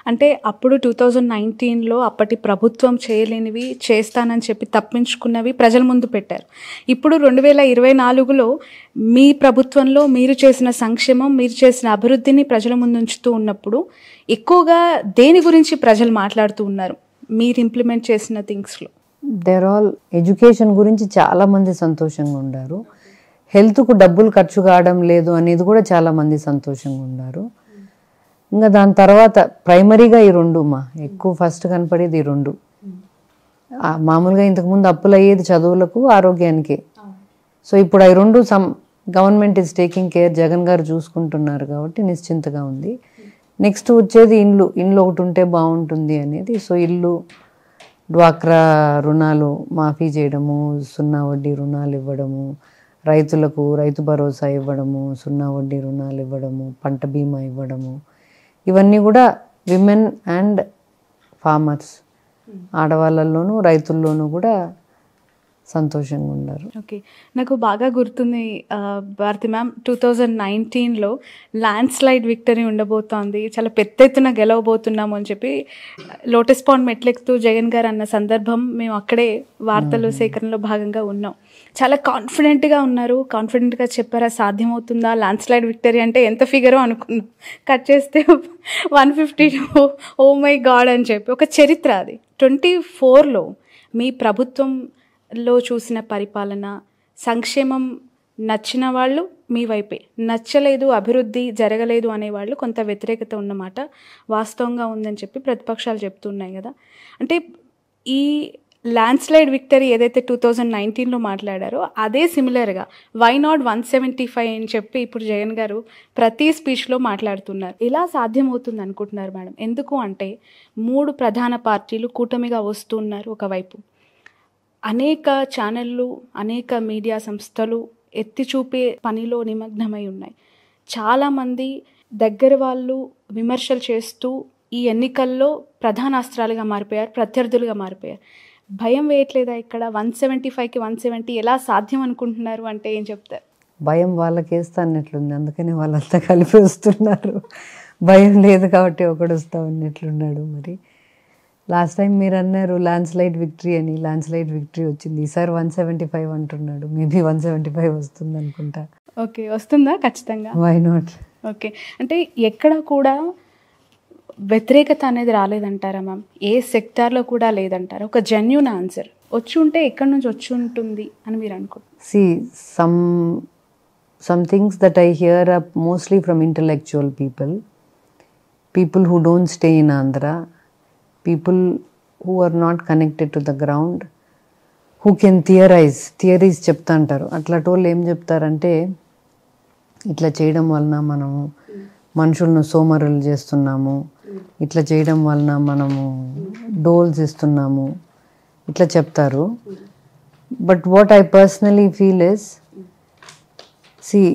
అంటే అప్పుడు 2019లో అప్పటి ప్రభుత్వం చేయలేనివి చేస్తానని చెప్పి తప్పించుకున్నవి ప్రజల ముందు పెట్టారు. ఇప్పుడు 2024లో మీ ప్రభుత్వంలో మీరు చేసిన సంక్షేమం, మీరు చేసిన అభివృద్ధిని ప్రజల ముందు ఉంచుతూ ఉన్నప్పుడు ఎక్కువగా దేని గురించి ప్రజలు మాట్లాడుతూ ఉన్నారు మీరు ఇంప్లిమెంట్ చేసిన థింగ్స్లో? దేర్ ఆల్ ఎడ్యుకేషన్ గురించి చాలామంది సంతోషంగా ఉన్నారు. హెల్త్కు డబ్బులు ఖర్చు కావడం లేదు అనేది కూడా చాలామంది సంతోషంగా ఉన్నారు. ఇంకా దాని తర్వాత ప్రైమరీగా ఈ రెండు ఎక్కువ ఫస్ట్ కనపడేది ఈ రెండు. మామూలుగా ఇంతకుముందు అప్పులు అయ్యేది చదువులకు, ఆరోగ్యానికి. సో ఇప్పుడు ఈ రెండు government is taking care, Jagan గారు చూసుకుంటున్నారు కాబట్టి నిశ్చింతగా ఉంది. నెక్స్ట్ వచ్చేది ఇండ్లు ఒకటి ఉంటే బాగుంటుంది అనేది. సో ఇల్లు, డ్వాక్రా రుణాలు మాఫీ చేయడము, 0 వడ్డీ రుణాలు ఇవ్వడము, రైతులకు రైతు భరోసా ఇవ్వడము, 0 వడ్డీ రుణాలు ఇవ్వడము, పంట బీమా ఇవ్వడము, ఇవన్నీ కూడా విమెన్ అండ్ ఫార్మర్స్, ఆడవాళ్ళల్లోనూ రైతుల్లోనూ కూడా సంతోషంగా ఉన్నారు. ఓకే, నాకు బాగా గుర్తుంది భారతి మ్యామ్, 2019లో ల్యాండ్ స్లైడ్ విక్టరీ ఉండబోతోంది, చాలా పెద్ద ఎత్తున గెలవబోతున్నాము అని చెప్పి లోటస్ పాండ్ మెట్లెక్కుతూ జగన్ గారు అన్న సందర్భం మేము అక్కడే వార్తలు సేకరణలో భాగంగా ఉన్నాం. చాలా కాన్ఫిడెంట్గా ఉన్నారు, కాన్ఫిడెంట్గా చెప్పారా సాధ్యమవుతుందా, ల్యాండ్ స్లైడ్ విక్టరీ అంటే ఎంత ఫిగరో అనుకున్నాం. కట్ చేస్తే 152, ఓ మై గాడ్ అని చెప్పి ఒక చరిత్ర అది. 24లో మీ ప్రభుత్వంలో చూసిన పరిపాలన, సంక్షేమం నచ్చిన వాళ్ళు మీ వైపే, నచ్చలేదు, అభివృద్ధి జరగలేదు అనేవాళ్ళు కొంత వ్యతిరేకత ఉన్నమాట వాస్తవంగా ఉందని చెప్పి ప్రతిపక్షాలు చెప్తున్నాయి కదా. అంటే ఈ ల్యాండ్ స్లైడ్ విక్టరీ ఏదైతే 2019లో మాట్లాడారో అదే సిమిలర్గా వై నాట్ 175 అని చెప్పి ఇప్పుడు జగన్ గారు ప్రతి స్పీచ్లో మాట్లాడుతున్నారు. ఎలా సాధ్యమవుతుంది అనుకుంటున్నారు మేడం? ఎందుకు అంటే 3 ప్రధాన పార్టీలు కూటమిగా వస్తున్నారు. ఒకవైపు అనేక ఛానళ్ళు, అనేక మీడియా సంస్థలు ఎత్తి చూపే పనిలో నిమగ్నమై ఉన్నాయి. చాలామంది దగ్గర వాళ్ళు విమర్శలు చేస్తూ ఈ ఎన్నికల్లో ప్రధాన అస్త్రాలుగా మారిపోయారు, ప్రత్యర్థులుగా మారిపోయారు. భయం వేయట్లేదా ఇక్కడ? 175కి 170 ఎలా సాధ్యం అనుకుంటున్నారు అంటే ఏం చెప్తారు? భయం వాళ్ళకేస్తా అన్నట్లుంది, అందుకని వాళ్ళంతా కలిపి వస్తున్నారు. భయం లేదు కాబట్టి ఒకడు వస్తా ఉన్నట్లున్నాడు. మరి లాస్ట్ టైం మీరు అన్నారు ల్యాండ్ స్లైడ్ విక్టరీ అని, ల్యాండ్ స్లైడ్ విక్టరీ వచ్చింది. ఈసారి 175 అంటున్నాడు. మేబీ 175 వస్తుంది అనుకుంటా. ఓకే, వస్తుందా? ఖచ్చితంగా, వై నాట్. ఓకే, అంటే ఎక్కడ కూడా వ్యతిరేకత అనేది రాలేదంటారా మ్యామ్? ఏ సెక్టార్లో కూడా లేదంటారా? ఒక జెన్యూన్ ఆన్సర్ వచ్చి ఉంటే ఎక్కడి నుంచి వచ్చి ఉంటుంది అని మీరు అనుకుంటున్నారు? See some things that I hear are mostly from intellectual people who don't stay in Andhra, people who are not connected to the ground, who can theories చెప్తా అంటారు. అట్లాంటి వాళ్ళు ఏం చెప్తారంటే ఇట్లా చేయడం వలన మనము మనుషులను సోమరులు చేస్తున్నాము, ఇట్లా చేయడం వలన మనము డోల్స్ ఇస్తున్నాము, ఇట్లా చెప్తారు. But what I personally feel is, see,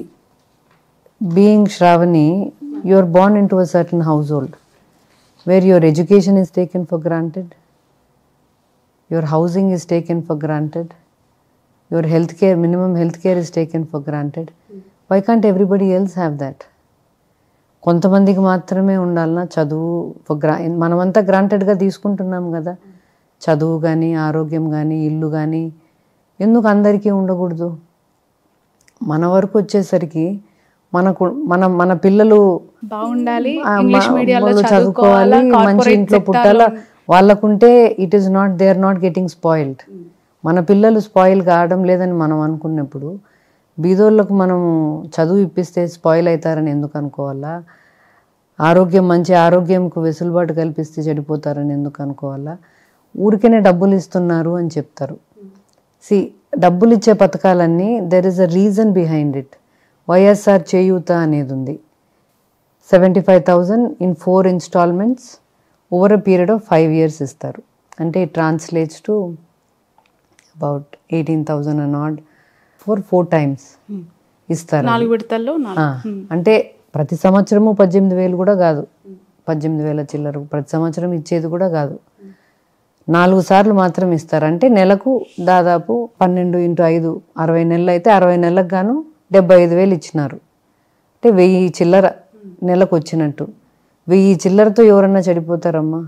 being Shravani, you are born into a certain household where your education is taken for granted, your housing is taken for granted, your healthcare, minimum healthcare is taken for granted. Why can't everybody else have that? కొంతమందికి మాత్రమే ఉండాలన్నా చదువు? మనమంతా గ్రాంటెడ్గా తీసుకుంటున్నాం కదా, చదువు కానీ, ఆరోగ్యం కానీ, ఇల్లు కానీ. ఎందుకు అందరికీ ఉండకూడదు? మన వరకు వచ్చేసరికి మన పిల్లలు బాగుండాలి, చదువుకోవాలి, మంచి ఇంట్లో పుట్టాలా, వాళ్ళకుంటే it is not, they are not getting spoiled. మన పిల్లలు స్పాయిల్ కావడం లేదని మనం అనుకున్నప్పుడు బీదోళ్ళకు మనము చదువు ఇప్పిస్తే స్పాయిల్ అవుతారని ఎందుకు అనుకోవాలా? మంచి ఆరోగ్యంకు వెసులుబాటు కల్పిస్తే చెడిపోతారని ఎందుకు అనుకోవాలా? ఊరికేనే డబ్బులు ఇస్తున్నారు అని చెప్తారు. డబ్బులు ఇచ్చే పథకాలన్నీ there is a reason behind it. YSR చేయూత అనేది ఉంది. 75,000 in 4 installments over a period of 5 years ఇస్తారు. అంటే it translates to about 18,000 and odd for 4 times ఇస్తారు. 4 విడతల్లో. అంటే ప్రతి సంవత్సరము 18,000 కూడా కాదు, 18,000 చిల్లర ప్రతి సంవత్సరం ఇచ్చేది కూడా కాదు, 4 సార్లు మాత్రం ఇస్తారు. అంటే నెలకు దాదాపు 12 × 5 60 నెలలు అయితే 60 నెలలకు గాను 75,000 ఇచ్చినారు. అంటే 1000 చిల్లర నెలకు వచ్చినట్టు. వెయ్యి చిల్లరతో ఎవరన్నా చెడిపోతారమ్మా.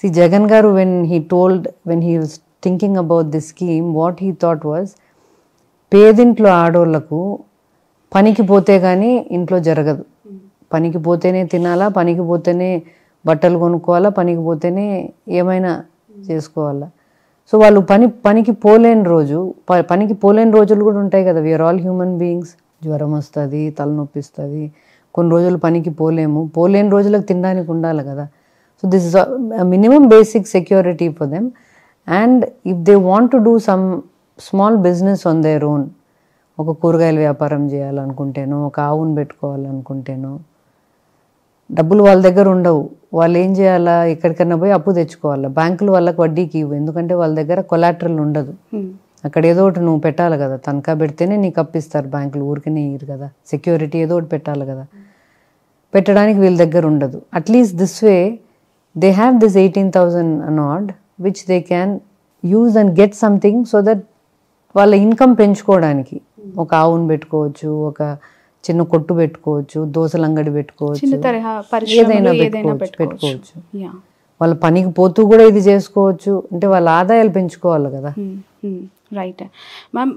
See, Jagan garu, when he was thinking about this scheme, what he thought was, పేదింట్లో ఆడోళ్లకు పనికి పోతే కానీ ఇంట్లో జరగదు. పనికి పోతేనే తినాలా, పనికి పోతేనే బట్టలు కొనుక్కోవాలా, పనికి పోతేనే ఏమైనా చేసుకోవాలా. సో వాళ్ళు పనికి పోలేని రోజులు కూడా ఉంటాయి కదా. We are all human beings. జ్వరం వస్తుంది, తలనొప్పి వస్తుంది, కొన్ని రోజులు పనికి పోలేని రోజులకు తినడానికి ఉండాలి కదా. So this is minimum basic security for them. And if they want to do some small business on their own, ఒక కూరగాయల వ్యాపారం చేయాలనుకుంటేనో, ఒక ఆవును పెట్టుకోవాలనుకుంటేనో, డబ్బులు వాళ్ళ దగ్గర ఉండవు. వాళ్ళు ఏం చేయాలా, ఎక్కడికన్నా పోయి అప్పు తెచ్చుకోవాలా. బ్యాంకులు వాళ్ళకి వడ్డీకి ఇవ్వు, ఎందుకంటే వాళ్ళ దగ్గర కొలాటరల్ ఉండదు. అక్కడ ఏదో ఒకటి నువ్వు పెట్టాలి కదా. తనఖా పెడితేనే నీకు అప్పిస్తారు బ్యాంకులు, ఊరికనే ఇయ్యరు కదా. సెక్యూరిటీ ఏదో ఒకటి పెట్టాలి కదా. పెట్టడానికి వీళ్ళ దగ్గర ఉండదు. At least this way they have this 18,000 and odd which they can use and get something so that వాళ్ళ ఇన్కమ్ పెంచుకోవడానికి ఒక ఆవును పెట్టుకోవచ్చు, ఒక చిన్న కొట్టు పెట్టుకోవచ్చు, దోసల అంగడి పెట్టుకోవచ్చు, ఏదైనా పెట్టుకోవచ్చు. వాళ్ళ పనికి పోతూ కూడా ఇది చేసుకోవచ్చు. అంటే వాళ్ళ ఆదాయాలు పెంచుకోవాలి కదా. రైట్ మ్యామ్,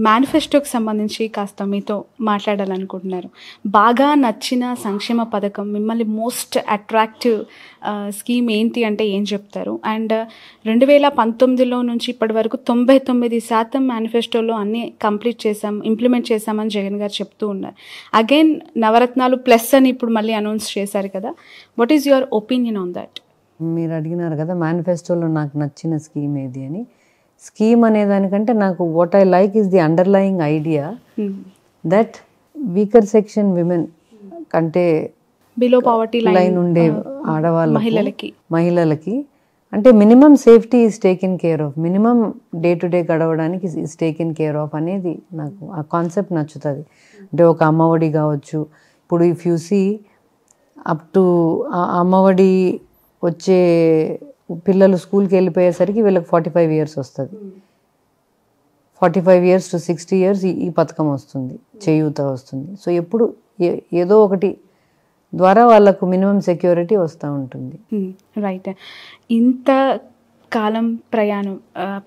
మేనిఫెస్టోకి సంబంధించి కాస్త మీతో మాట్లాడాలనుకుంటున్నారు. బాగా నచ్చిన సంక్షేమ పథకం, మిమ్మల్ని మోస్ట్ అట్రాక్టివ్ స్కీమ్ ఏంటి అంటే ఏం చెప్తారు? అండ్ 2019లో నుంచి ఇప్పటి వరకు 99% మేనిఫెస్టోలో అన్నీ ఇంప్లిమెంట్ చేశామని జగన్ గారు చెప్తూ ఉన్నారు. అగైన్ నవరత్నాలు ప్లస్ అని ఇప్పుడు మళ్ళీ అనౌన్స్ చేశారు కదా. What is your opinion on that? మీరు అడిగినారు కదా మేనిఫెస్టోలో నాకు నచ్చిన స్కీమ్ ఏది అని. స్కీమ్ అనేదానికంటే నాకు what I like is the underlying idea that weaker section women కంటే బిలో పావర్టీ లైన్ ఉండే మహిళలకి అంటే minimum safety is taken care of, minimum day to day గడవడానికి ఈజ్ టేకెన్ కేర్ ఆఫ్ అనేది నాకు ఆ కాన్సెప్ట్ నచ్చుతుంది. అంటే ఒక అమ్మఒడి కావచ్చు. ఇప్పుడు if you see up to Amma Vodi వచ్చే పిల్లలు స్కూల్కి వెళ్ళిపోయేసరికి వీళ్ళకి 45 years వస్తుంది. 45 years to 60 years ఈ పథకం వస్తుంది, చేయూత వస్తుంది. సో ఎప్పుడు ఏదో ఒకటి ద్వారా వాళ్ళకు మినిమం సెక్యూరిటీ వస్తూ ఉంటుంది. రైట్. ఇంత కాలం ప్రయాణం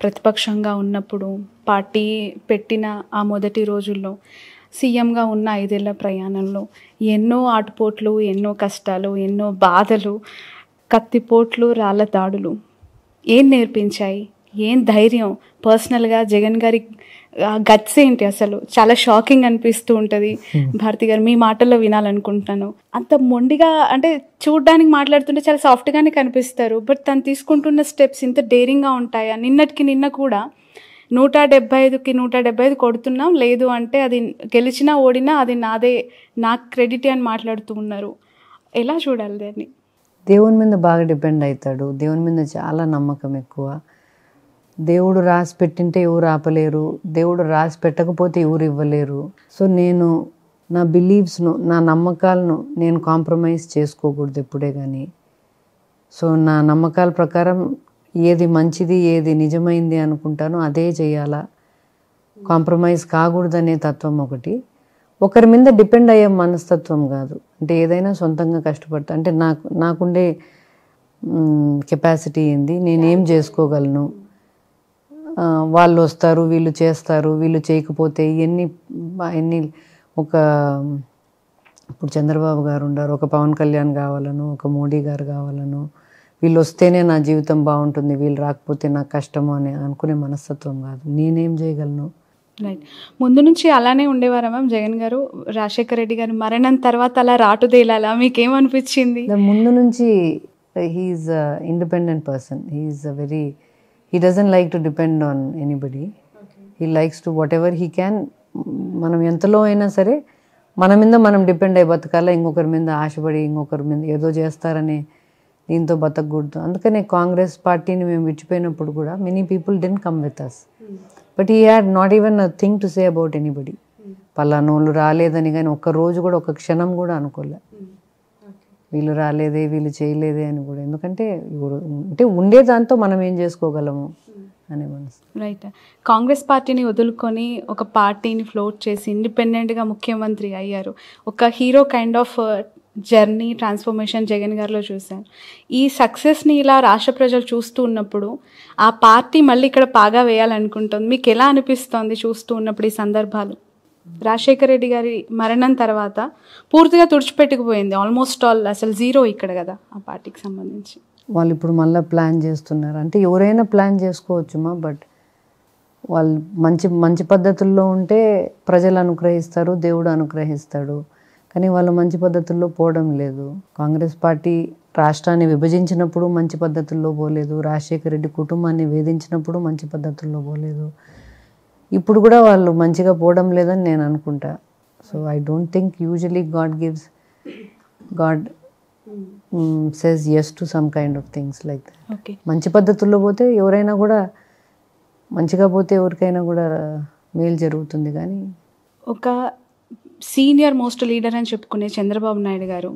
ప్రతిపక్షంగా ఉన్నప్పుడు పార్టీ పెట్టిన ఆ మొదటి రోజుల్లో, సీఎంగా ఉన్న 5 ఏళ్ల ప్రయాణంలో ఎన్నో ఆటుపోట్లు, ఎన్నో కష్టాలు, ఎన్నో బాధలు, కత్తిపోట్లు, రాళ్ళ దాడులు ఏం నేర్పించాయి? ఏం ధైర్యం? పర్సనల్గా జగన్ గారి గట్స్ ఏంటి? అసలు చాలా షాకింగ్ అనిపిస్తూ ఉంటుంది. భారతి గారు మీ మాటల్లో వినాలనుకుంటున్నాను. అంత మొండిగా, అంటే చూడ్డానికి మాట్లాడుతుంటే చాలా సాఫ్ట్గానే కనిపిస్తారు, బట్ తను తీసుకుంటున్న స్టెప్స్ ఇంత డేరింగ్గా ఉంటాయా? నిన్న కూడా 175కి 175 కొడుతున్నాం, లేదు అంటే అది గెలిచినా ఓడినా అది నా క్రెడిట్ అని మాట్లాడుతూ ఉన్నారు. ఎలా చూడాలి దాన్ని? దేవుని మీద బాగా డిపెండ్ అవుతాడు. దేవుని మీద చాలా నమ్మకం ఎక్కువ. దేవుడు రాసి పెట్టింటే ఎవరు ఆపలేరు, దేవుడు రాసి పెట్టకపోతే ఎవరు ఇవ్వలేరు. సో నేను నా బిలీవ్స్ను, నా నమ్మకాలను నేను కాంప్రమైజ్ చేసుకోకూడదు ఎప్పుడే కానీ. సో నా నమ్మకాల ప్రకారం ఏది మంచిది, ఏది నిజమైంది అనుకుంటానో అదే చేయాలా. కాంప్రమైజ్ కాకూడదనే తత్వం ఒకటి. ఒకరి మీద డిపెండ్ అయ్యే మనస్తత్వం కాదు. అంటే ఏదైనా సొంతంగా కష్టపడతా, అంటే నాకుండే కెపాసిటీ ఏంది, నేనేం చేసుకోగలను, వాళ్ళు వస్తారు, వీళ్ళు చేస్తారు, వీళ్ళు చేయకపోతే ఎన్ని ఇప్పుడు చంద్రబాబు గారు ఉన్నారు, ఒక పవన్ కళ్యాణ్ కావాలను, ఒక మోడీ గారు కావాలను, వీళ్ళు వస్తేనే నా జీవితం బాగుంటుంది, వీళ్ళు రాకపోతే నాకు కష్టము అని అనుకునే మనస్తత్వం కాదు. నేనేం చేయగలను. రైట్. ముందు నుంచి అలానే ఉండేవారా మ్యామ్ జగన్ గారు? రాజశేఖర రెడ్డి గారు మరణం తర్వాత అలా రాటుదేలాలా? మీకేమనిపించింది? ముందు నుంచి he is independent person. He doesn't like to depend on anybody. He likes to whatever he can. మనం ఎంతలో అయినా సరే మన మీద మనం డిపెండ్ అయ్యి బతకాల. ఇంకొకరి మీద ఆశపడి ఇంకొకరి మీద ఏదో చేస్తారనే దీంతో బతకూడదు. అందుకనే కాంగ్రెస్ పార్టీని మేము విడిచిపోయినప్పుడు కూడా many people didn't come with us, but he had not even a thing to say about anybody. పలానోళ్ళు రాలేదని కానీ ఒక్క రోజు కూడా, ఒక్క క్షణం కూడా అనుకోలే. వీళ్ళు రాలేదే, వీళ్ళు చేయలేదే అని కూడా. ఎందుకంటే అంటే ఉండే దాంతో మనం ఏం చేసుకోగలము అనే మనసు. రైట్. కాంగ్రెస్ పార్టీని వదులుకొని ఒక పార్టీని ఫ్లోట్ చేసి ఇండిపెండెంట్గా ముఖ్యమంత్రి అయ్యారు. ఒక hero kind of journey transformation Jagan గారిలో చూశాను. ఈ సక్సెస్ని ఇలా రాష్ట్ర ప్రజలు చూస్తూ ఉన్నప్పుడు ఆ పార్టీ మళ్ళీ ఇక్కడ పాగా వేయాలనుకుంటుంది. మీకు ఎలా అనిపిస్తోంది చూస్తూ ఉన్నప్పుడు ఈ సందర్భాలు? రాజశేఖర రెడ్డి గారి మరణం తర్వాత పూర్తిగా తుడిచిపెట్టుకుపోయింది, ఆల్మోస్ట్ ఆల్ అసలు జీరో ఇక్కడ కదా ఆ పార్టీకి సంబంధించి. వాళ్ళు ఇప్పుడు మళ్ళీ ప్లాన్ చేస్తున్నారు. అంటే ఎవరైనా ప్లాన్ చేసుకోవచ్చుమా, బట్ వాళ్ళు మంచి పద్ధతుల్లో ఉంటే ప్రజలు అనుగ్రహిస్తారు, దేవుడు అనుగ్రహిస్తాడు. కానీ వాళ్ళు మంచి పద్ధతుల్లో పోవడం లేదు. కాంగ్రెస్ పార్టీ రాష్ట్రాన్ని విభజించినప్పుడు మంచి పద్ధతుల్లో పోలేదు, రాజశేఖర రెడ్డి కుటుంబాన్ని వేధించినప్పుడు మంచి పద్ధతుల్లో పోలేదు. ఇప్పుడు కూడా వాళ్ళు మంచిగా పోవడం లేదని నేను అనుకుంటా. So I don't think usually God says yes to some kind of things like that. Okay, మంచి పద్ధతుల్లో పోతే ఎవరైనా కూడా మంచిగా పోతే ఎవరికైనా కూడా మేలు జరుగుతుంది. కానీ ఒక సీనియర్ మోస్ట్ లీడర్ అని చెప్పుకునే చంద్రబాబు నాయుడు గారు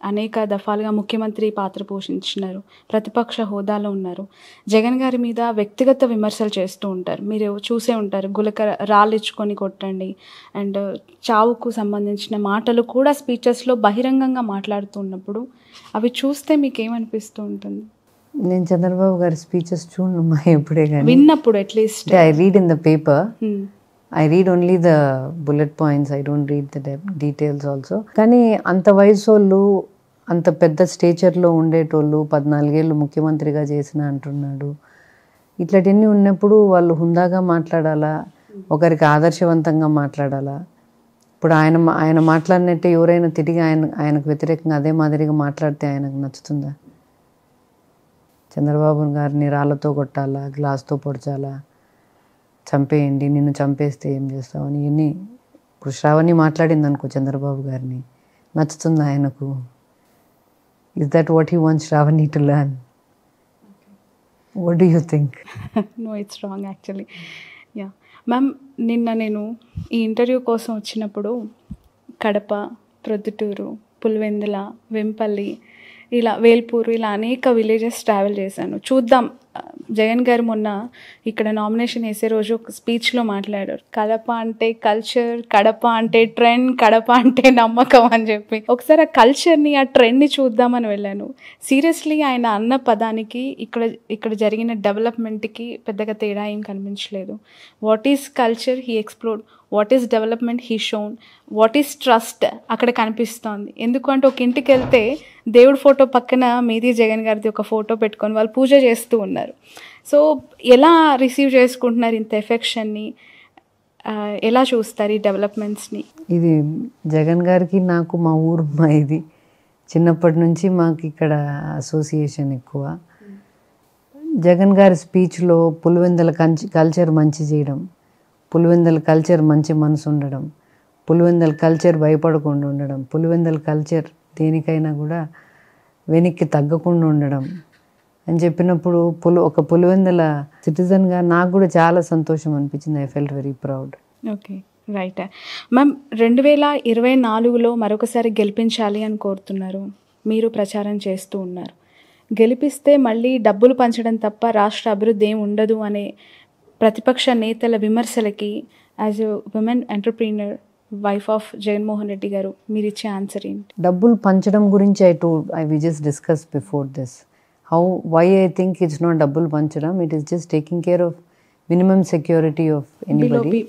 అనేక దఫాలుగా ముఖ్యమంత్రి పాత్ర పోషించినారు, ప్రతిపక్ష హోదాలో ఉన్నారు. జగన్ గారి మీద వ్యక్తిగత విమర్శలు చేస్తూ ఉంటారు, మీరు చూసే ఉంటారు. గులక రాళ్ళు ఇచ్చుకొని కొట్టండి అండ్ చావుకు సంబంధించిన మాటలు కూడా స్పీచెస్లో బహిరంగంగా మాట్లాడుతూ ఉన్నప్పుడు అవి చూస్తే మీకు ఏమనిపిస్తూ ఉంటుంది? నేను చంద్రబాబు గారి స్పీచెస్ చూడను ఎప్పుడే, కానీ విన్నప్పుడు at least I read in the paper. I read only the bullet points. I don't read the details also. కానీ అంత వయసోళ్ళు, అంత పెద్ద స్టేచర్లో ఉండేటోళ్ళు 14 ఏళ్ళు ముఖ్యమంత్రిగా చేసిన అంటున్నాడు. ఇట్లాంటివన్నీ ఉన్నప్పుడు వాళ్ళు హుందాగా మాట్లాడాలా, ఒకరికి ఆదర్శవంతంగా మాట్లాడాలా. ఇప్పుడు ఆయన మాట్లాడినట్టే ఎవరైనా తిరిగి ఆయనకు వ్యతిరేకంగా అదే మాదిరిగా మాట్లాడితే ఆయనకు నచ్చుతుందా? చంద్రబాబు గారిని రాళ్ళతో కొట్టాలా, గ్లాస్తో పొడచాలా, చంపేయండి, నిన్ను చంపేస్తే ఏం చేస్తావు అని ఇవన్నీ ఇప్పుడు శ్రావణి మాట్లాడింది అనుకో చంద్రబాబు గారిని, నచ్చుతుంది ఆయనకు? Is that what he wants Sravani to learn? What do you think? No, it's wrong actually. Ya ma'am, నిన్న నేను ఈ ఇంటర్వ్యూ కోసం వచ్చినప్పుడు కడప, ప్రొద్దుటూరు, పులివెందుల, వెంపల్లి, ఇలా వేల్పూరు, ఇలా అనేక విలేజెస్ ట్రావెల్ చేశాను. చూద్దాం, జగన్ గారు మొన్న ఇక్కడ నామినేషన్ వేసే రోజు ఒక స్పీచ్లో మాట్లాడారు, కడప అంటే కల్చర్, కడప అంటే ట్రెండ్, కడప అంటే నమ్మకం అని చెప్పి. ఒకసారి ఆ కల్చర్ని, ఆ ట్రెండ్ని చూద్దామని వెళ్ళాను. సీరియస్లీ ఆయన అన్న పదానికి ఇక్కడ జరిగిన డెవలప్మెంట్కి పెద్దగా తేడా ఏం కనిపించలేదు. What is culture he explored, what is development he shown, what is trust అక్కడ కనిపిస్తోంది. ఎందుకంటే ఒక ఇంటికి వెళ్తే దేవుడి ఫోటో పక్కన మీది జగన్ గారిది ఒక ఫోటో పెట్టుకొని వాళ్ళు పూజ చేస్తూ ఉన్నారు. సో ఎలా రిసీవ్ చేసుకుంటున్నారు ఇంత ఎఫెక్షన్ని, ఎలా చూస్తారు ఈ డెవలప్మెంట్స్ని? ఇది జగన్ గారికి నాకు మా ఊరు, మా ఇది చిన్నప్పటి నుంచి మాకు ఇక్కడ అసోసియేషన్ ఎక్కువ. జగన్ గారి స్పీచ్లో పులివెందుల కల్చర్ మంచి చేయడం, పులివెందుల కల్చర్ మంచి మనసు ఉండడం, పులివెందుల కల్చర్ భయపడకుండా ఉండడం, పులివెందుల కల్చర్ దేనికైనా కూడా వెనక్కి తగ్గకుండా ఉండడం అని చెప్పినప్పుడు ఒక పులివెందుల సిటిజన్గా నాకు కూడా చాలా సంతోషం అనిపించింది. I felt very proud. Okay, right ma'am. 2024లో మరొకసారి గెలిపించాలి అని కోరుతున్నారు, మీరు ప్రచారం చేస్తూ ఉన్నారు. గెలిపిస్తే మళ్ళీ డబ్బులు పంచడం తప్ప రాష్ట్ర అభివృద్ధి ఏమి ఉండదు అనే ప్రతిపక్ష నేతల విమర్శలకి as a woman entrepreneur, wife of Jaganmohan Reddy గారు, మీరు ఇచ్చే ఆన్సర్ ఏంటి? డబ్బులు పంచడం గురించి we just discuss before this why I think it's not డబ్బులు పంచడం, it is just taking care of minimum security of anybody.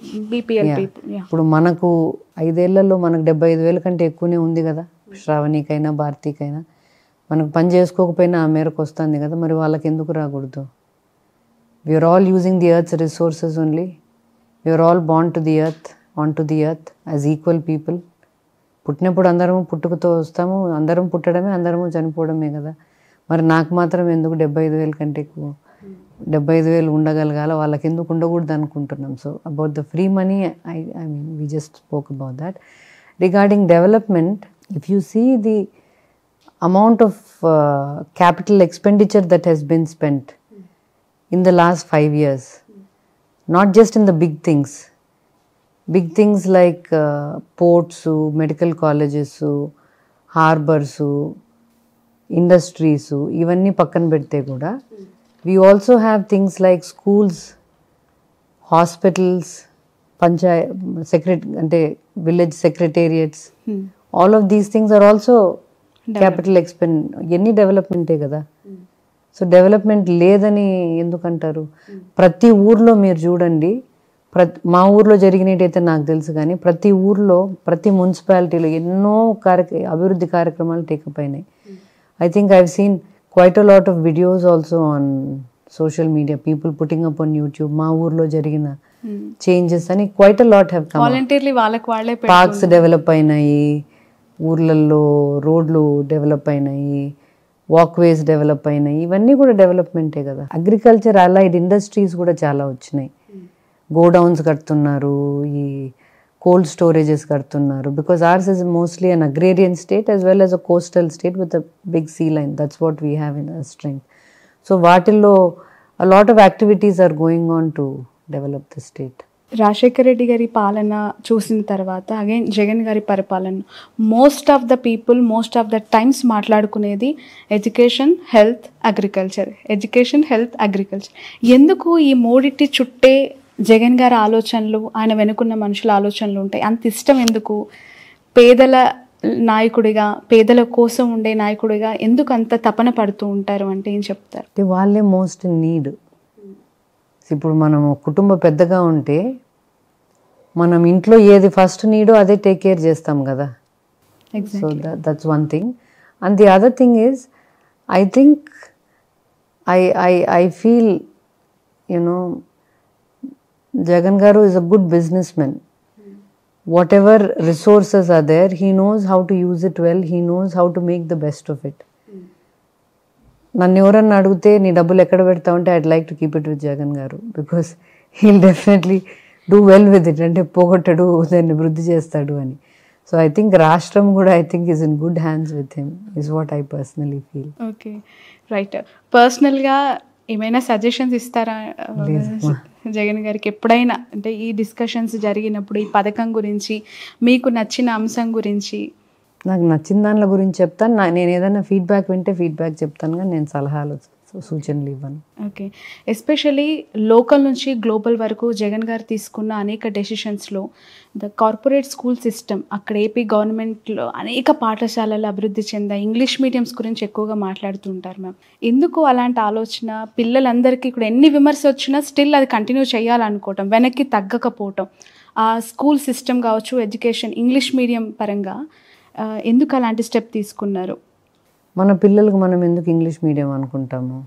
ఇప్పుడు మనకు 5 ఏళ్లలో మనకు 75,000 కంటే ఎక్కువనే ఉంది కదా, శ్రావణికైనా భారతికైనా. మనకు పని చేసుకోకపోయినా ఆ మేరకు వస్తుంది కదా, మరి వాళ్ళకి ఎందుకు రాకూడదు? We are all using the earth's resources only. We are all born to the earth, onto the earth as equal people. పుట్టినప్పుడు అందరము పుట్టుకతో వస్తాము, అందరం పుట్టడమే, అందరము చనిపోవడమే కదా. మరి నాకు మాత్రం ఎందుకు 75,000 కంటే ఎక్కువ, 75,000 ఉండగలగాల, వాళ్ళకి ఎందుకు ఉండకూడదు అనుకుంటున్నాం. So about the free money, I mean we just spoke about that. Regarding development, if you see the amount of capital expenditure that has been spent in the last 5 years, not just in the big things like ports, medical colleges, harbors, industries, ఇవన్నీ పక్కన పెడితే కూడా we also have things like schools, hospitals, అంటే village secretariats. All of these things are also capital ఎన్ని డెవలప్మెంటే కదా. So development లేదని ఎందుకంటారు? ప్రతి ఊర్లో మీరు చూడండి, మా ఊర్లో జరిగినట్టయితే నాకు తెలుసు, కానీ ప్రతి ఊర్లో ప్రతి మున్సిపాలిటీలో ఎన్నో అభివృద్ధి కార్యక్రమాలు టేకప్ అయినాయి. I think I've seen quite a lot of videos also on social media, people putting up on YouTube. మా ఊర్లో జరిగిన చేంజెస్ అని quite a lot have come. Voluntarily వాళ్ళకి వాళ్ళే పార్క్స్ డెవలప్ అయినాయి, ఊర్లలో రోడ్లు డెవలప్ అయినాయి, వాక్వేస్ డెవలప్ అయినాయి. ఇవన్నీ కూడా డెవలప్మెంటే కదా. అగ్రికల్చర్ అలైడ్ ఇండస్ట్రీస్ కూడా చాలా వచ్చినాయి. గోడౌన్స్ కడుతున్నారు, ఈ కోల్డ్ స్టోరేజెస్ కడుతున్నారు. Because ours is mostly an agrarian state as well as a coastal state with a big sea line. That's what we have in our strength. So వాటిల్లో a lot of activities are going on to develop the state. Rajasekhara Reddy గారి పాలన చూసిన తర్వాత again Jagan గారి పరిపాలన, most of the people most of the times మాట్లాడుకునేది education, health, agriculture, education, health, agriculture. ఎందుకు ఈ మూడిటి చుట్టే జగన్ గారి ఆలోచనలు, ఆయన వెనుకున్న మనుషుల ఆలోచనలు ఉంటాయి? అంత ఇష్టం ఎందుకు? పేదల నాయకుడిగా, పేదల కోసం ఉండే నాయకుడిగా ఎందుకు అంత తపన పడుతూ ఉంటారు అంటే ఏం చెప్తారు? వాళ్ళే మోస్ట్ నీడ్. ఇప్పుడు మనం కుటుంబ పెద్దగా ఉంటే మనం ఇంట్లో ఏది ఫస్ట్ నీడో అదే టేక్ కేర్ చేస్తాం కదా. So that's one thing. And the other thing is I think I feel you know Jagan Garu is a good businessman. Whatever resources are there, he knows how to use it well. He knows how to make the best of it. నన్ను ఎవరన్నా అడిగితే నీ డబ్బులు ఎక్కడ పెడతావు అంటే I'd like to keep it with Jagan గారు, because he'll definitely do well with it. అంటే పోగొట్టడు, దాన్ని వృద్ధి చేస్తాడు అని. సో ఐ థింక్ రాష్ట్రం కూడా I think is in good hands with him is what I personally feel. Okay, right. పర్సనల్గా ఏమైనా సజెషన్స్ ఇస్తారా జగన్ గారికి ఎప్పుడైనా? అంటే ఈ డిస్కషన్స్ జరిగినప్పుడు ఈ పథకం గురించి, మీకు నచ్చిన అంశం గురించి. నాకు నచ్చిన దానిల గురించి చెప్తాను. నేను ఏదైనా ఫీడ్బ్యాక్ వింటే ఫీడ్బ్యాక్ చెప్తాను, కానీ నేను సలహాలు సూచనలు ఇవ్వను. ఓకే. ఎస్పెషలీ లోకల్ నుంచి గ్లోబల్ వరకు జగన్ గారు తీసుకున్న అనేక డెసిషన్స్లో ద కార్పొరేట్ స్కూల్ సిస్టమ్, అక్కడ ఏపీ గవర్నమెంట్లో అనేక పాఠశాలలు అభివృద్ధి చెందాయి. ఇంగ్లీష్ మీడియంస్ గురించి ఎక్కువగా మాట్లాడుతూ ఉంటారు మ్యామ్. ఎందుకు అలాంటి ఆలోచన? పిల్లలందరికీ ఇక్కడ ఎన్ని విమర్శ వచ్చినా స్టిల్ అది కంటిన్యూ చేయాలనుకోవటం, వెనక్కి తగ్గకపోవటం, ఆ స్కూల్ సిస్టమ్ కావచ్చు, ఎడ్యుకేషన్ ఇంగ్లీష్ మీడియం పరంగా ఎందుకు అలాంటి స్టెప్ తీసుకున్నారు? మన పిల్లలకు మనం ఎందుకు ఇంగ్లీష్ మీడియం అనుకుంటాము?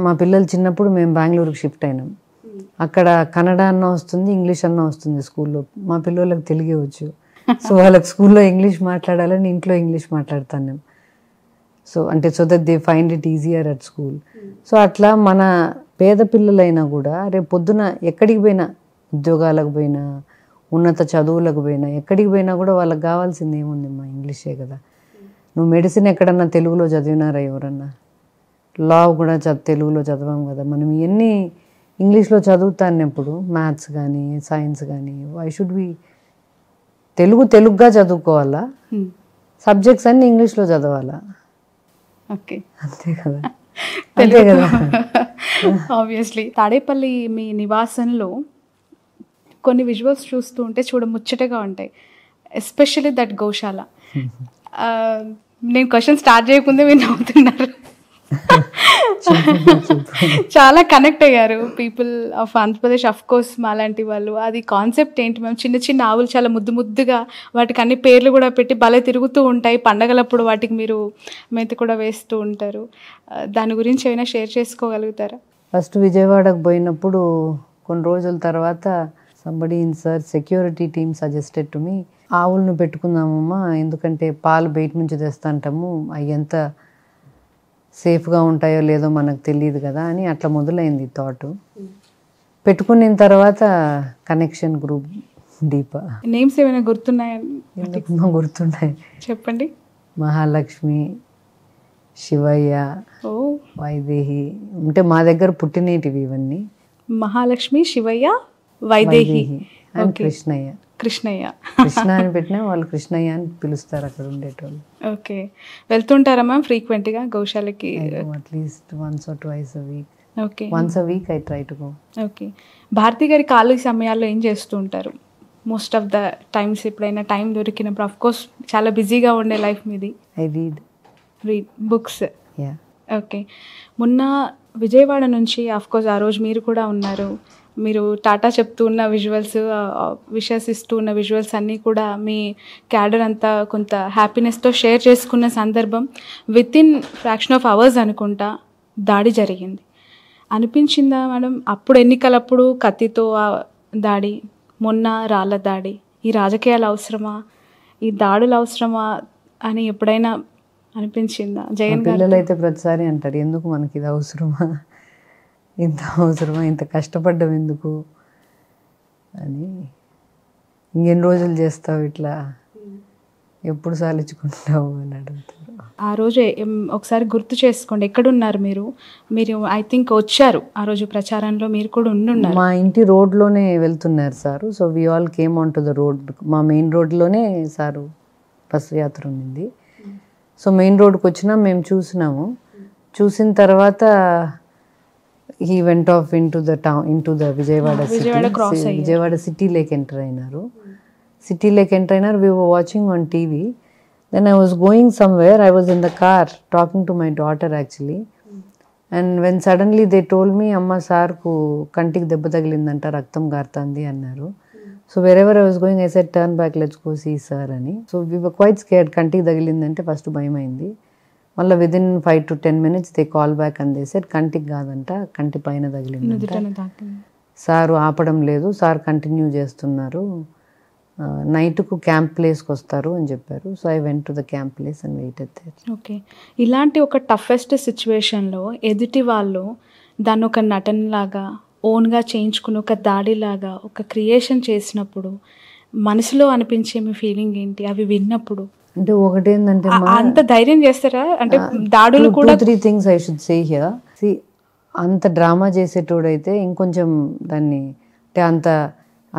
మా పిల్లలు చిన్నప్పుడు మేము బెంగళూరుకి షిఫ్ట్ అయినాం. అక్కడ కన్నడ అన్న వస్తుంది, ఇంగ్లీష్ అన్న వస్తుంది స్కూల్లో. మా పిల్లలకు తెలుగే వచ్చు. సో వాళ్ళకి స్కూల్లో ఇంగ్లీష్ మాట్లాడాలని ఇంట్లో ఇంగ్లీష్ మాట్లాడతాను నేను. సో అంటే so that they find it easier at school. So అట్లా మన పేద పిల్లలైనా కూడా రేపు పొద్దున ఎక్కడికి పోయినా, ఉద్యోగాలకు పోయినా, ఉన్నత చదువులకు పోయినా, ఎక్కడికి పోయినా కూడా వాళ్ళకి కావాల్సింది ఏముంది? మా ఇంగ్లీషే కదా. నువ్వు మెడిసిన్ ఎక్కడన్నా తెలుగులో చదివినారా ఎవరన్నా? లా కూడా తెలుగులో చదవం కదా. మనం ఎన్ని ఇంగ్లీష్లో చదువుతాన్నప్పుడు మ్యాథ్స్ కానీ సైన్స్ కానీ, వై షుడ్ వి తెలుగుగా చదువుకోవాలా? సబ్జెక్ట్స్ అన్ని ఇంగ్లీష్లో చదవాలా? ఓకే, అంతే కదా. అంతే కదా. ఆబ్వియస్లీ. తాడేపల్లి మీ నివాసంలో కొన్ని విజువల్స్ చూస్తూ ఉంటే ముచ్చటగా ఉంటాయి. ఎస్పెషల్లీ దట్ గోశాల. నేను క్వశ్చన్ స్టార్ట్ చేయకుందే మీరు నవ్వుతున్నారు. చాలా కనెక్ట్ అయ్యారు people of Andhra Pradesh, of course మాలాంటి వాళ్ళు. అది కాన్సెప్ట్ ఏంటి మ్యామ్? చిన్న చిన్న ఆవులు చాలా ముద్దుగా, వాటికి అన్ని పేర్లు కూడా పెట్టి భలే తిరుగుతూ ఉంటాయి. పండగలప్పుడు వాటికి మీరు మేత కూడా వేస్తూ ఉంటారు. దాని గురించి ఏమైనా షేర్ చేసుకోగలుగుతారా? ఫస్ట్ విజయవాడకు పోయినప్పుడు కొన్ని రోజుల తర్వాత somebody in search security team suggested to me, ఆవులను పెట్టుకుందామమ్మా, ఎందుకంటే పాలు బయట నుంచి తెస్తాంటాము, అవి ఎంత సేఫ్గా ఉంటాయో లేదో మనకు తెలియదు కదా అని అట్లా మొదలైంది థాట్. పెట్టుకున్న తర్వాత కనెక్షన్ గ్రూప్ దీప. నేమ్స్ ఏమైనా గుర్తున్నాయా? గుర్తున్నాయి, చెప్పండి. మహాలక్ష్మి, శివయ్య, వైదేహి. అంటే మా దగ్గర పుట్టినేటివి ఇవన్నీ. మహాలక్ష్మి, శివయ్య, వైదేహి అండ్ కృష్ణయ్య. కృష్ణ అని పెట్టినా వాళ్ళు కృష్ణయ్య అని పిలుస్తారు అక్కడ ఉండేటోళ్ళు. ఓకే. వెళ్తుంటారా మ్యామ్ ఫ్రీక్వెంట్గా గోశాలకి? అట్లీస్ట్ once or twice a week. Okay. once a week I try to go. Okay. Bharathi గారి ఖాళీ సమయాల్లో ఏం చేస్తూ ఉంటారు? మోస్ట్ ఆఫ్ ద టైమ్స్ ఎప్పుడైనా టైం దొరికినప్పుడు? అఫ్ కోర్స్ చాలా బిజీగా ఉండే లైఫ్ మీది. I read books. Ya. Okay. మొన్న విజయవాడ నుంచి కోర్స్ ఆ రోజు మీరు కూడా ఉన్నారు. మీరు టాటా చెప్తూ ఉన్న విషెస్ ఇస్తూ ఉన్న విజువల్స్ అన్నీ కూడా మీ క్యాడర్ అంతా కొంత హ్యాపీనెస్తో షేర్ చేసుకున్న సందర్భం. With in fraction of hours అనుకుంటా దాడి జరిగింది. అనిపించిందా మేడం అప్పుడు ఎన్నికలప్పుడు కత్తితో దాడి, మొన్న రాళ్ళ దాడి, ఈ రాజకీయాలు అవసరమా, ఈ దాడులు అవసరమా అని ఎప్పుడైనా అనిపించిందా? జగన్ గారు పిల్లలు అయితే ప్రతిసారి అంటారు, ఎందుకు మనకి ఇది అవసరమా, ఇంత అవసరమా, ఇంత కష్టపడ్డం ఎందుకు అని, ఇంకెన్ని రోజులు చేస్తావు ఇట్లా, ఎప్పుడు సాలించుకుంటావు అని అడుగుతారు. ఆ రోజు ఒకసారి గుర్తు చేసుకోండి, ఎక్కడున్నారు మీరు? ఐ థింక్ వచ్చారు ఆ రోజు ప్రచారంలో, మీరు కూడా ఉండున్నారు. మా ఇంటి రోడ్లోనే వెళ్తున్నారు sir. So we all came on to the road. మా మెయిన్ రోడ్లోనే సారు బస్సు యాత్ర ఉంది. సో మెయిన్ రోడ్కి వచ్చినా మేము చూసినాము. చూసిన తర్వాత he went off in to the town, in to the Vijayawada సిటీలోకి ఎంటర్ అయినారు. We were watching on TV. Then I was going somewhere. I was in the car talking to my daughter actually. And when suddenly they told me, Amma sir ku kantik debba tagilindanta, raktam gartandi annaru. So wherever I was going, I said, turn back, let's go see sir ani. So we were quite scared. Kantik tagilindante first bhayamaindi. Malla within 5 to 10 minutes they called back and they said, kantik gadanta, kanti paina tagilindanta. Sir aapadam ledu, sir continue chestunnaru. నైట్కు camp ప్లేస్కి వస్తారు అని చెప్పారు. So I went to the camp place and waited there. Okay. ఇలాంటి ఒక toughest సిచ్యువేషన్లో ఎదుటి వాళ్ళు దాన్ని ఒక నటనలాగా ఓన్గా చేయించుకుని ఒక దాడిలాగా ఒక క్రియేషన్ చేసినప్పుడు మనసులో అనిపించే మీ ఫీలింగ్ ఏంటి అవి విన్నప్పుడు? అంటే ఒకటేంటంటే అంత ధైర్యం చేస్తారా? అంటే దాడులు కూడా 3 things I should say here. See, అంత డ్రామా చేసేటోడైతే ఇంకొంచెం దాన్ని, అంటే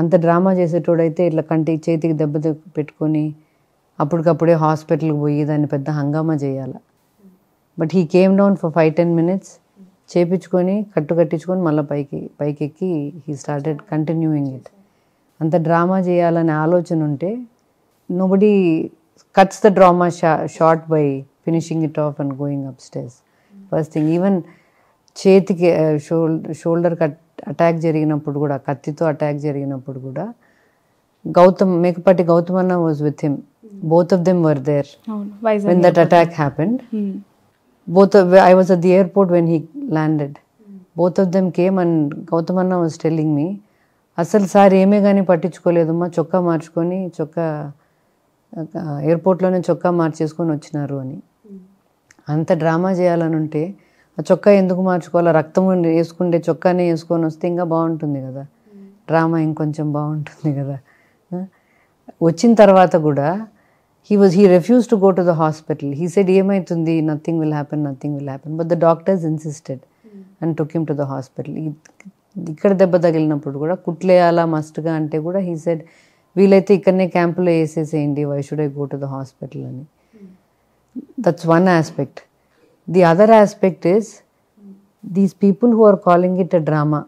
అంత డ్రామా చేసేటోడైతే ఇట్లా చేతికి దెబ్బ పెట్టుకొని అప్పటికప్పుడే హాస్పిటల్కి పోయి దాన్ని పెద్ద హంగామా చేయాలి. But he came down for 5-10 minutes, చేపించుకొని కట్టించుకొని మళ్ళీ పైకెక్కి హీ స్టార్టెడ్ కంటిన్యూయింగ్ ఇట్. అంత డ్రామా చేయాలనే ఆలోచన ఉంటే nobody cuts the drama short by finishing it off and going up stairs. First thing, even చేతికి షోల్డర్ అటాక్ జరిగినప్పుడు కూడా, కత్తితో అటాక్ జరిగినప్పుడు కూడా మేకపాటి గౌతమ్ అన్న was with him. Both of them were there when that attack happened. I was at the airport when he landed. Both of them came and Gautam Anna was telling me, అసలు sir ఏమే కానీ పట్టించుకోలేదమ్మా, చొక్కా మార్చుకొని ఎయిర్పోర్ట్లోనే చొక్కా మార్చేసుకొని వచ్చినారు అని. అంత drama చేయాలని ఉంటే ఆ చొక్కా ఎందుకు మార్చుకోవాలా, రక్తం వేసుకుంటే చొక్కానే వేసుకొని వస్తే ఇంకా బాగుంటుంది కదా, డ్రామా ఇంకొంచెం బాగుంటుంది కదా. వచ్చిన తర్వాత కూడా he refused to go to the hospital. He said, ఏమైతుంది, nothing will happen. But the doctors insisted and took him to the hospital. ఇక్కడ దెబ్బ తగిలినప్పుడు కూడా కుట్లేయాలా మస్ట్గా అంటే కూడా he said, వీలైతే ఇక్కడనే క్యాంపులో వేసేసేయండి, why should I go to the hospital అని. That's one aspect. The other aspect is, these people who are calling it a drama,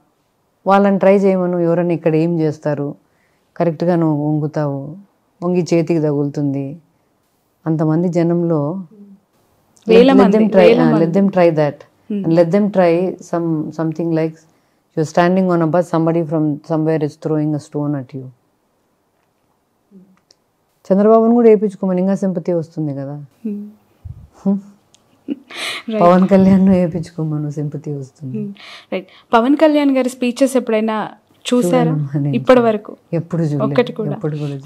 వాళ్ళని ట్రై చేయమను, ఎవరైనా ఇక్కడ ఏం చేస్తారు, కరెక్ట్గా నువ్వు వంగుతావు, వంగి చేతికి తగులుతుంది, అంతమంది జనంలో let them try that. And let them try something like you're standing on a bus, somebody from somewhere is throwing a stone at you. చంద్రబాబును కూడా వేయించుకోమని ఇంకా సింపతి వస్తుంది కదా. పవన్ కళ్యాణ్ వేయించుకోమను, సింపతి వస్తుంది. రైట్. పవన్ కళ్యాణ్ గారి స్పీచెస్ ఎప్పుడైనా చూసారా? ఇప్పటి వరకు ఎప్పుడు ఒక్కటి కూడా.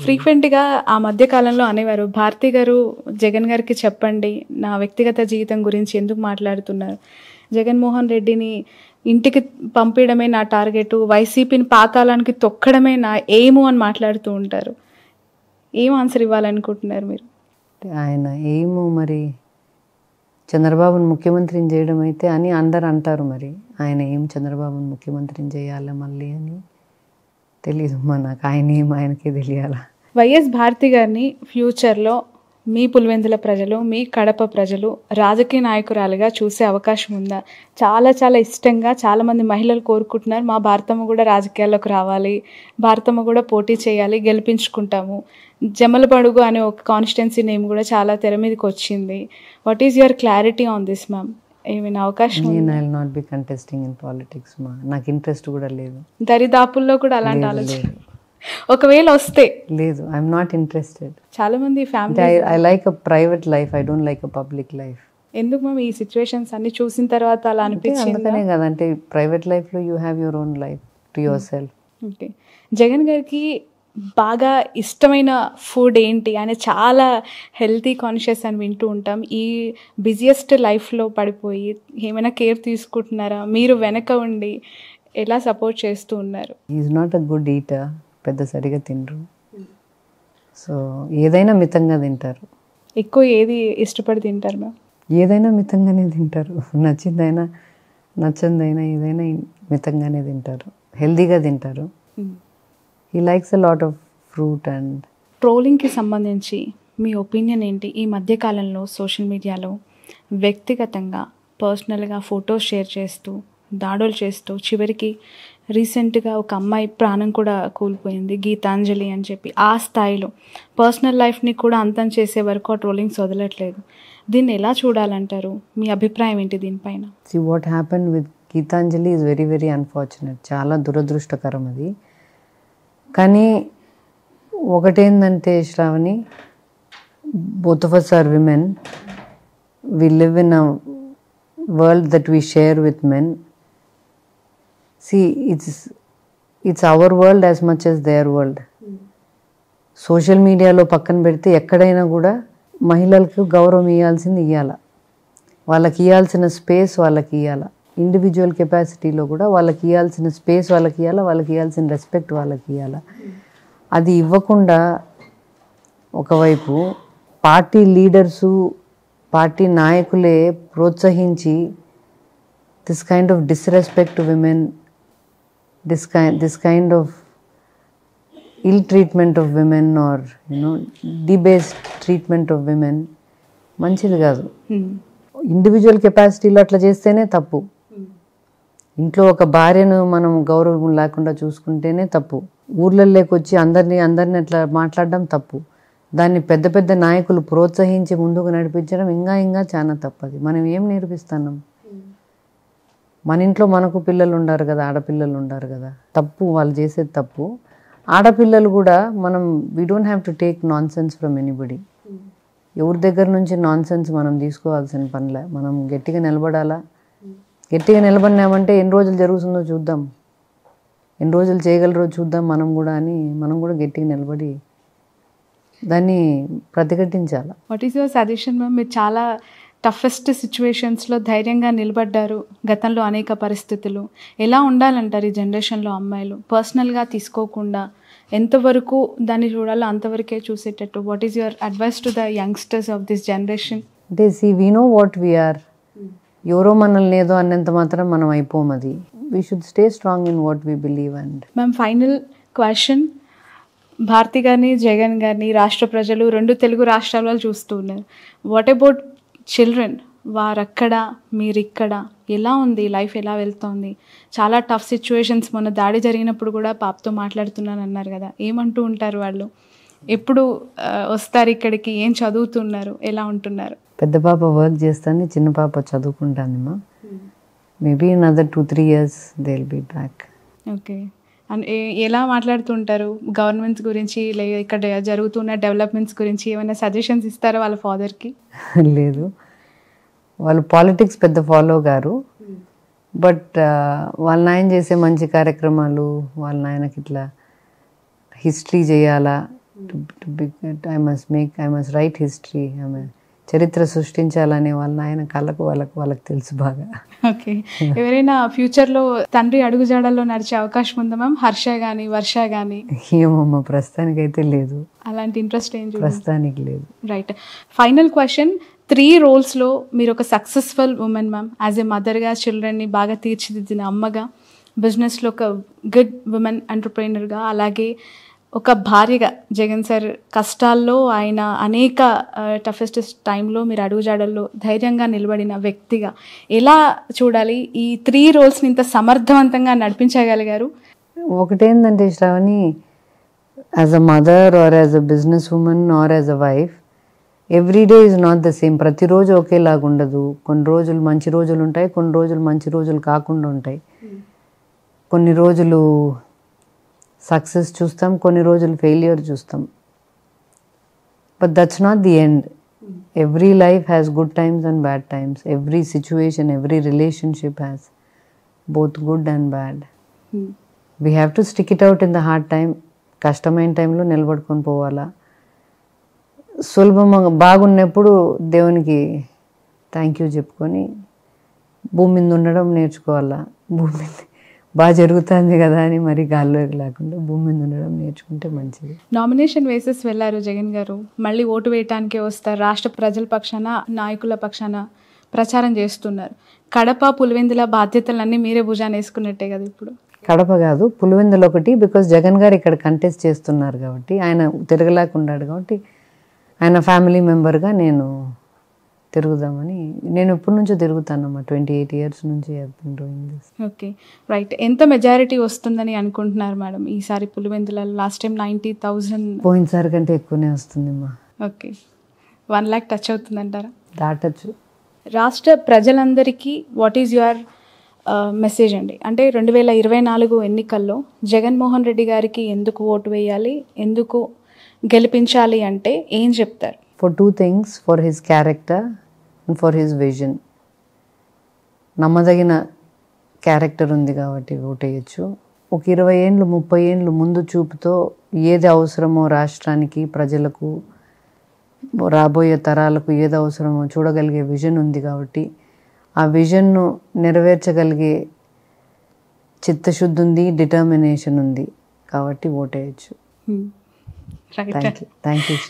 ఫ్రీక్వెంట్గా ఆ మధ్య కాలంలో అనేవారు, భారతి గారు జగన్ గారికి చెప్పండి నా వ్యక్తిగత జీవితం గురించి ఎందుకు మాట్లాడుతున్నారు, జగన్మోహన్ రెడ్డిని ఇంటికి పంపించడమే నా టార్గెట్, వైసీపీని పాతాళానికి తొక్కడమే నా ఎయిము అని మాట్లాడుతూ ఉంటారు. ఏం ఆన్సర్ ఇవ్వాలనుకుంటున్నారు మీరు? ఆయన ఎయిము మరి చంద్రబాబును ముఖ్యమంత్రిని చేయడం అయితే అని అందరు అంటారు. మరి ఆయన ఏం చంద్రబాబును ముఖ్యమంత్రిని చేయాలా మళ్ళీ అని తెలీదు నాకు. ఆయనకే తెలియాలా. వైఎస్ భారతి గారిని ఫ్యూచర్లో మీ పులివెందుల ప్రజలు, మీ కడప ప్రజలు రాజకీయ నాయకురాలుగా చూసే అవకాశం ఉందా? చాలా చాలా ఇష్టంగా చాలామంది మహిళలు కోరుకుంటున్నారు, మా భారతమ్మ కూడా రాజకీయాల్లోకి రావాలి, భారతమ్మ కూడా పోటీ చేయాలి, గెలిపించుకుంటాము. జమలబడుగు అనే ఒక కాన్స్టిట్యున్సీ నేమ్ కూడా చాలా తెర మీదకి వచ్చింది. What is your clarity on this ma'am? ఏమైనా అవకాశం? నేను I will not be contesting in politics మా, నాకు ఇంట్రెస్ట్ కూడా లేదు. దరిదాపుల్లో కూడా అలాంటి ఆలోచన ఒకవేళ వస్తే? లేదు, ఐఎమ్ నాట్ ఇంట్రెస్టెడ్. చాలా మంది family I like a private life, I don't like a public life. ఎందుకు మ్యామ్ ఈ సిచ్యువేషన్స్ అన్ని చూసిన తర్వాత అలా అనిపించింది? అందుకనే కదా, అంటే ప్రైవేట్ లైఫ్లో you have your own life to your self. Okay. Jagan గారికి బాగా ఇష్టమైన ఫుడ్ ఏంటి? ఆయన చాలా హెల్తీ కాన్షియస్ అని వింటూ ఉంటాం. ఈ బిజియెస్ట్ లైఫ్లో పడిపోయి ఏమైనా కేర్ తీసుకుంటున్నారా? మీరు వెనక ఉండి ఎలా సపోర్ట్ చేస్తూ ఉన్నారు? Is not a good eater, పెద్ద సరిగా తినరు. సో ఏదైనా మితంగా తింటారు. ఎక్కువ ఏది ఇష్టపడి తింటారు మ్యామ్? ఏదైనా మితంగానే తింటారు, నచ్చిందైనా నచ్చందైనా ఏదైనా మితంగానే తింటారు, హెల్దీగా తింటారు. He likes a lot of fruit. And ట్రోలింగ్కి సంబంధించి మీ ఒపీనియన్ ఏంటి? ఈ మధ్యకాలంలో సోషల్ మీడియాలో వ్యక్తిగతంగా పర్సనల్గా ఫొటోస్ షేర్ చేస్తూ దాడులు చేస్తూ చివరికి రీసెంట్గా ఒక అమ్మాయి ప్రాణం కూడా కూలిపోయింది, గీతాంజలి అని చెప్పి. ఆ స్థాయిలో పర్సనల్ లైఫ్ని కూడా అంతం చేసే వరకు ఆ ట్రోలింగ్స్ వదలట్లేదు. దీన్ని ఎలా చూడాలంటారు? మీ అభిప్రాయం ఏంటి దీనిపైన? See what happened with Gitanjali is very very unfortunate. చాలా దురదృష్టకరం అది. కానీ ఒకటేందంటే Shravani, both of us are women. We live in a world that we share with men. See, it's our world as much as their world. Social మీడియాలో పక్కన పెడితే ఎక్కడైనా కూడా మహిళలకు గౌరవం ఇవ్వాల్సింది ఇవ్వాల, వాళ్ళకి ఇవ్వాల్సిన స్పేస్ వాళ్ళకి ఇవ్వాల. ఇండివిజువల్ కెపాసిటీలో కూడా వాళ్ళకి ఇవ్వాల్సిన స్పేస్ వాళ్ళకి ఇవ్వాల, వాళ్ళకి ఇవ్వాల్సిన రెస్పెక్ట్ వాళ్ళకి ఇవ్వాల. అది ఇవ్వకుండా ఒకవైపు పార్టీ లీడర్సు, పార్టీ నాయకులే ప్రోత్సహించి this kind of disrespect to women, this kind of ill treatment of women, or debased treatment of women మంచిది కాదు. ఇండివిజువల్ కెపాసిటీలో అట్లా చేస్తేనే తప్పు. ఇంట్లో ఒక భార్యను మనం గౌరవం లేకుండా చూసుకుంటేనే తప్పు. ఊర్లలోకి వచ్చి అందరినీ అట్లా మాట్లాడడం తప్పు. దాన్ని పెద్ద పెద్ద నాయకులు ప్రోత్సహించి ముందుకు నడిపించడం ఇంకా చాలా తప్పది. మనం ఏం నేర్పిస్తున్నాం? మన ఇంట్లో మనకు పిల్లలు ఉండారు కదా, ఆడపిల్లలు ఉండారు కదా. తప్పు, వాళ్ళు చేసేది తప్పు. ఆడపిల్లలు కూడా మనం we don't have to take non sense from anybody. ఎవరి దగ్గర నుంచి నాన్ సెన్స్ మనం తీసుకోవాల్సిన పనిలే. మనం గట్టిగా నిలబడాలా. గట్టిగా నిలబడినామంటే ఎన్ని రోజులు జరుగుతుందో చూద్దాం, ఎన్ని రోజులు చేయగలరో చూద్దాం మనం కూడా అని మనం కూడా గట్టిగా నిలబడి దాన్ని ప్రతిఘటించాలి. What is your suggestion ma'am? మీరు చాలా టఫెస్ట్ సిచ్యువేషన్స్లో ధైర్యంగా నిలబడ్డారు. గతంలో అనేక పరిస్థితులు ఎలా ఉండాలంటారు ఈ జనరేషన్లో అమ్మాయిలు? పర్సనల్గా తీసుకోకుండా ఎంతవరకు దాన్ని చూడాలో అంతవరకే చూసేటట్టు. What is your advice to the youngsters of this generation? అంటే వీ నో వాట్ వీఆర్. ఎవరో మనల్ని ఏదో అన్నంత మాత్రం మనం అయిపోం. అది we should stay strong in what we believe. And ma'am, final question. Bharathi గారిని, జగన్ గారిని రాష్ట్ర ప్రజలు, 2 తెలుగు రాష్ట్రాలలో చూస్తూ ఉన్నారు. What about children? వారక్కడ, మీరిక్కడ, ఎలా ఉంది లైఫ్, ఎలా వెళ్తోంది? చాలా టఫ్ సిచ్యువేషన్స్. మొన్న దాడి జరిగినప్పుడు కూడా పాపతో మాట్లాడుతున్నాను అన్నారు కదా, ఏమంటూ ఉంటారు వాళ్ళు? ఎప్పుడు వస్తారు ఇక్కడికి? ఏం చదువుతున్నారు? ఎలా ఉంటున్నారు? పెద్ద పాప వర్క్ చేస్తుంది, చిన్న పాప చదువుకుంటానమ్మా. Maybe in other 2-3 years they will be back. Okay. And ఎలా మాట్లాడుతుంటారు గవర్నమెంట్స్ గురించి, లేదా ఇక్కడ జరుగుతున్న డెవలప్మెంట్స్ గురించి? ఏమైనా సజెషన్స్ ఇస్తారా వాళ్ళ ఫాదర్కి? లేదు, వాళ్ళు పాలిటిక్స్ పెద్ద ఫాలో గారు. బట్ వాళ్ళ నాయన చేసే మంచి కార్యక్రమాలు, వాళ్ళ నాయనకి ఇట్లా హిస్టరీ చేయాలా, ఐ మస్ట్ రైట్ హిస్టరీ, చరిత్ర సృష్టించాలనే వాళ్ళ నాయన కళ్ళకు వాళ్ళకి తెలుసు బాగా. ఓకే. ఎవరైనా ఫ్యూచర్లో తండ్రి అడుగుజాడల్లో నడిచే అవకాశం ఉందా మ్యామ్? హర్ష కానీ, వర్ష కానీ? ఏమమ్మా, ప్రస్తుతానికి అయితే లేదు. అలాంటి ఇంట్రెస్ట్ ఏం ప్రస్తుతానికి లేదు. రైట్. Final question. 3 roles-లో మీరు ఒక successful women ma'am. As a మదర్గా, చిల్డ్రన్ని బాగా తీర్చిదిద్దిన అమ్మగా, బిజినెస్లో ఒక గుడ్ ఉమెన్ ఎంటర్ప్రైనర్గా, అలాగే ఒక భార్యగా జగన్ సార్ కష్టాల్లో ఆయన అనేక టఫెస్ట్ టైంలో మీరు అడుగుజాడల్లో ధైర్యంగా నిలబడిన వ్యక్తిగా ఎలా చూడాలి? ఈ 3 రోల్స్ని ఇంత సమర్థవంతంగా నడిపించగలిగారు. ఒకటేంటంటే Sravani, as a mother or as a business woman or as a wife, every day is not the same. ప్రతిరోజు ఒకేలాగా ఉండదు. కొన్ని రోజులు మంచి రోజులు ఉంటాయి, కొన్ని రోజులు మంచి రోజులు కాకుండా ఉంటాయి. కొన్ని రోజులు సక్సెస్ చూస్తాం, కొన్ని రోజులు ఫెయిల్యూర్ చూస్తాం. But that's not the end. Every life has good times and bad times. Every situation, every relationship has both good and bad. We have to stick it out in the hard time. కష్టమైన టైంలో నిలబడుకొని పోవాలా. సులభంగా బాగున్నప్పుడు దేవునికి thank you చెప్పుకొని భూమి మీద ఉండడం నేర్చుకోవాలా. భూమి మీద బాగా జరుగుతుంది కదా అని మరి గాల్లోకి లేకుండా భూమి మీద ఉండడం నేర్చుకుంటే మంచిది. నామినేషన్ వేసేసి వెళ్ళారు జగన్ గారు, మళ్ళీ ఓటు వేయటానికే వస్తారు. రాష్ట్ర ప్రజల పక్షాన, నాయకుల పక్షాన ప్రచారం చేస్తున్నారు. కడప, పులివెందుల బాధ్యతలన్నీ మీరే భుజాన వేసుకున్నట్టే కదా ఇప్పుడు? కడప కాదు, పులివెందులు ఒకటి. బికాస్ జగన్ గారు ఇక్కడ కంటెస్ట్ చేస్తున్నారు కాబట్టి, ఆయన తిరగలేకున్నాడు కాబట్టి, ఆయన ఫ్యామిలీ మెంబర్గా నేను తిరుగుదామని. నేను ఎప్పటి నుంచో తిరుగుతానమ్మా, 28 years నుంచి. Okay, right. ఎంత మెజారిటీ వస్తుందని అనుకుంటున్నారు మేడం ఈసారి పులివెందులలో? లాస్ట్ టైం 90,000, పోయినసారి కంటే ఎక్కువనే వస్తుందమ్మా. ఓకే, 1 lakh టచ్ అవుతుందంటారా? దాటచ్చు. రాష్ట్ర ప్రజలందరికీ వాట్ ఈజ్ యువర్ మెసేజ్ అండి? అంటే 2024 ఎన్నికల్లో జగన్మోహన్ రెడ్డి గారికి ఎందుకు ఓటు వేయాలి, ఎందుకు గెలిపించాలి అంటే ఏం చెప్తారు? For 2 things, for his character and for his vision. నమ్మదగిన క్యారెక్టర్ ఉంది కాబట్టి ఓటేయచ్చు. ఒక 20 ఏళ్ళు 30 ఏళ్ళు ముందు చూపుతో ఏది అవసరమో రాష్ట్రానికి, ప్రజలకు, రాబోయే తరాలకు ఏది అవసరమో చూడగలిగే విజన్ ఉంది కాబట్టి, ఆ విజన్ను నెరవేర్చగలిగే చిత్తశుద్ధి ఉంది, డిటర్మినేషన్ ఉంది కాబట్టి ఓటేయచ్చు.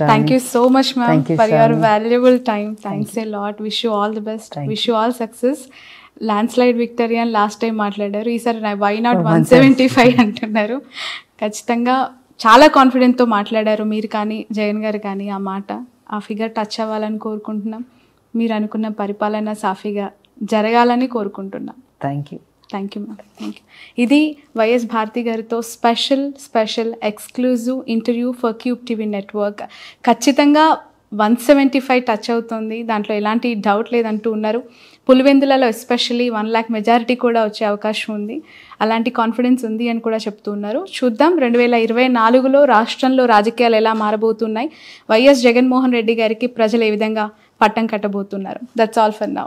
Thank you so much, ma'am, for your valuable time. Thanks a lot. Wish you all the best. Wish you all success. Landslide victory అని లాస్ట్ టైం మాట్లాడారు, ఈసారి వై నాట్ 175 అంటున్నారు. ఖచ్చితంగా చాలా కాన్ఫిడెంట్తో మాట్లాడారు మీరు కానీ జగన్ గారు కానీ. ఆ మాట, ఆ ఫిగర్ టచ్ అవ్వాలని కోరుకుంటున్నాం. మీరు అనుకున్న పరిపాలన సాఫీగా జరగాలని కోరుకుంటున్నాం. Thank you ma'am. Thank you. ఇది వైఎస్ భారతి గారితో special exclusive interview for cube TV network. ఖచ్చితంగా 175 టచ్ అవుతుంది, దాంట్లో ఎలాంటి డౌట్ లేదంటూ ఉన్నారు. పులివెందులలో ఎస్పెషల్లీ 1 lakh మెజారిటీ కూడా వచ్చే అవకాశం ఉంది, అలాంటి కాన్ఫిడెన్స్ ఉంది అని కూడా చెప్తూ ఉన్నారు. చూద్దాం 2024లో రాష్ట్రంలో రాజకీయాలు ఎలా మారబోతున్నాయి, వైఎస్ జగన్మోహన్ రెడ్డి గారికి ప్రజలు ఏ విధంగా పట్టం కట్టబోతున్నారు. That's all for now.